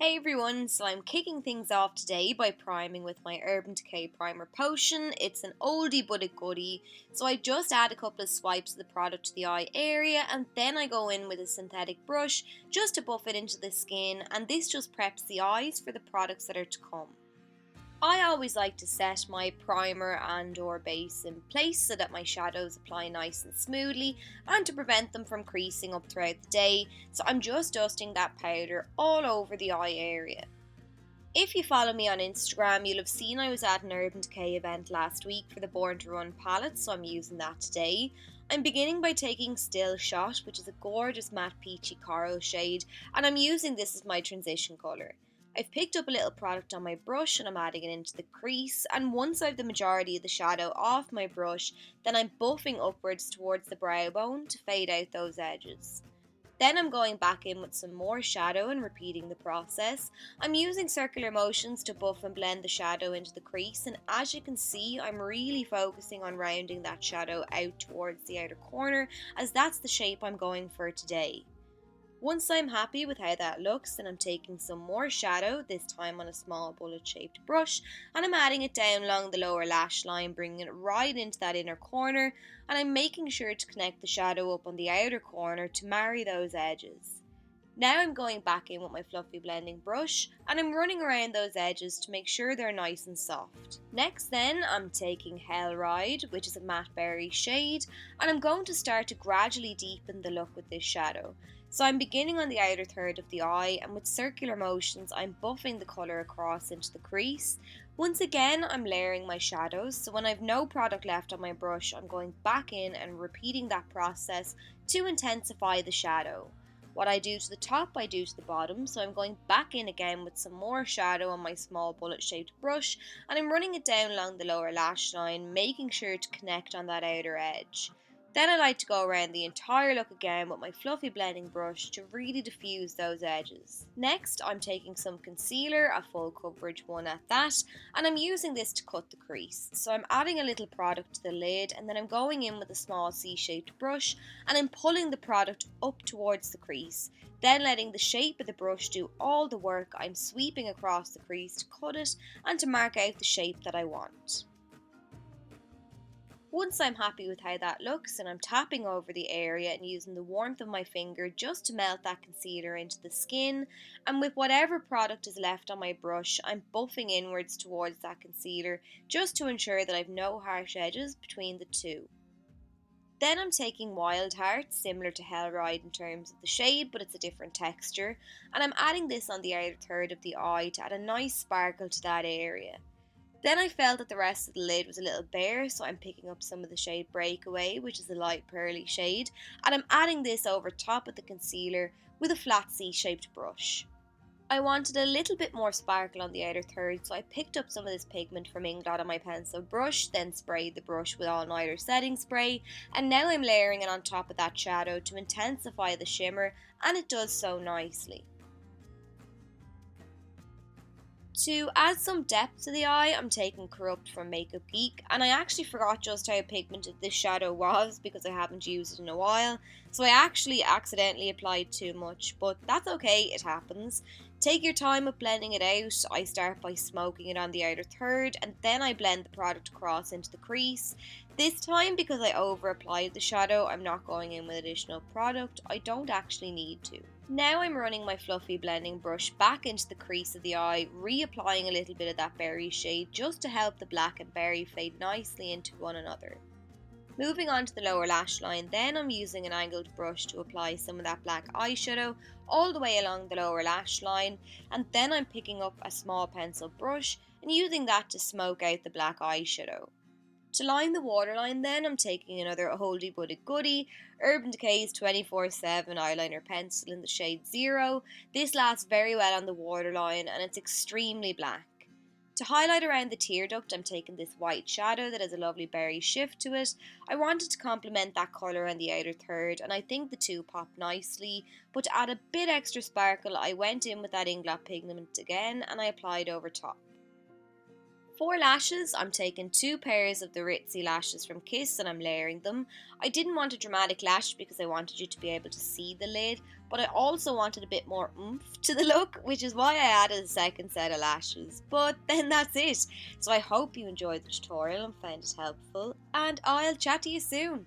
Hey everyone, so I'm kicking things off today by priming with my Urban Decay Primer Potion. It's an oldie but a goodie, so I just add a couple of swipes of the product to the eye area and then I go in with a synthetic brush just to buff it into the skin, and this just preps the eyes for the products that are to come. I always like to set my primer and or base in place so that my shadows apply nice and smoothly and to prevent them from creasing up throughout the day, so I'm just dusting that powder all over the eye area. If you follow me on Instagram, you'll have seen I was at an Urban Decay event last week for the Born to Run palette, so I'm using that today. I'm beginning by taking Still Shot, which is a gorgeous matte peachy coral shade, and I'm using this as my transition colour. I've picked up a little product on my brush and I'm adding it into the crease, and once I've the majority of the shadow off my brush, then I'm buffing upwards towards the brow bone to fade out those edges. Then I'm going back in with some more shadow and repeating the process. I'm using circular motions to buff and blend the shadow into the crease, and as you can see, I'm really focusing on rounding that shadow out towards the outer corner, as that's the shape I'm going for today. Once I'm happy with how that looks, then I'm taking some more shadow, this time on a small bullet shaped brush, and I'm adding it down along the lower lash line, bringing it right into that inner corner, and I'm making sure to connect the shadow up on the outer corner to marry those edges. Now I'm going back in with my fluffy blending brush and I'm running around those edges to make sure they're nice and soft. Next then I'm taking Hell Ride, which is a matte berry shade, and I'm going to start to gradually deepen the look with this shadow. So I'm beginning on the outer third of the eye, and with circular motions I'm buffing the colour across into the crease. Once again I'm layering my shadows, so when I've no product left on my brush I'm going back in and repeating that process to intensify the shadow. What I do to the top, I do to the bottom, so I'm going back in again with some more shadow on my small bullet shaped brush, and I'm running it down along the lower lash line, making sure to connect on that outer edge. Then I like to go around the entire look again with my fluffy blending brush to really diffuse those edges. Next, I'm taking some concealer, a full coverage one at that, and I'm using this to cut the crease. So I'm adding a little product to the lid, and then I'm going in with a small C-shaped brush and I'm pulling the product up towards the crease. Then letting the shape of the brush do all the work, I'm sweeping across the crease to cut it and to mark out the shape that I want. Once I'm happy with how that looks, and I'm tapping over the area and using the warmth of my finger just to melt that concealer into the skin, and with whatever product is left on my brush, I'm buffing inwards towards that concealer just to ensure that I've no harsh edges between the two. Then I'm taking Wild Heart, similar to Hell Ride in terms of the shade, but it's a different texture, and I'm adding this on the outer third of the eye to add a nice sparkle to that area. Then I felt that the rest of the lid was a little bare, so I'm picking up some of the shade Breakaway, which is a light pearly shade, and I'm adding this over top of the concealer with a flat C-shaped brush. I wanted a little bit more sparkle on the outer third, so I picked up some of this pigment from Inglot on my pencil brush, then sprayed the brush with all-nighter setting spray, and now I'm layering it on top of that shadow to intensify the shimmer, and it does so nicely. To add some depth to the eye, I'm taking Corrupt from Geek, and I actually forgot just how pigmented this shadow was because I haven't used it in a while, so I actually accidentally applied too much, but that's okay, it happens. Take your time with blending it out. I start by smoking it on the outer third, and then I blend the product across into the crease. This time, because I over applied the shadow, I'm not going in with additional product. I don't actually need to. Now I'm running my fluffy blending brush back into the crease of the eye, reapplying a little bit of that berry shade just to help the black and berry fade nicely into one another. Moving on to the lower lash line, then I'm using an angled brush to apply some of that black eyeshadow all the way along the lower lash line, and then I'm picking up a small pencil brush and using that to smoke out the black eyeshadow. To line the waterline then, I'm taking another oldie but a goodie, Urban Decay's 24/7 eyeliner pencil in the shade 0. This lasts very well on the waterline and it's extremely black. To highlight around the tear duct, I'm taking this white shadow that has a lovely berry shift to it. I wanted to complement that colour on the outer third, and I think the two pop nicely, but to add a bit extra sparkle, I went in with that Inglot pigment again and I applied over top. For lashes, I'm taking 2 pairs of the Ritzy lashes from Kiss and I'm layering them. I didn't want a dramatic lash because I wanted you to be able to see the lid, but I also wanted a bit more oomph to the look, which is why I added a second set of lashes. But then that's it. So I hope you enjoyed the tutorial and found it helpful, and I'll chat to you soon.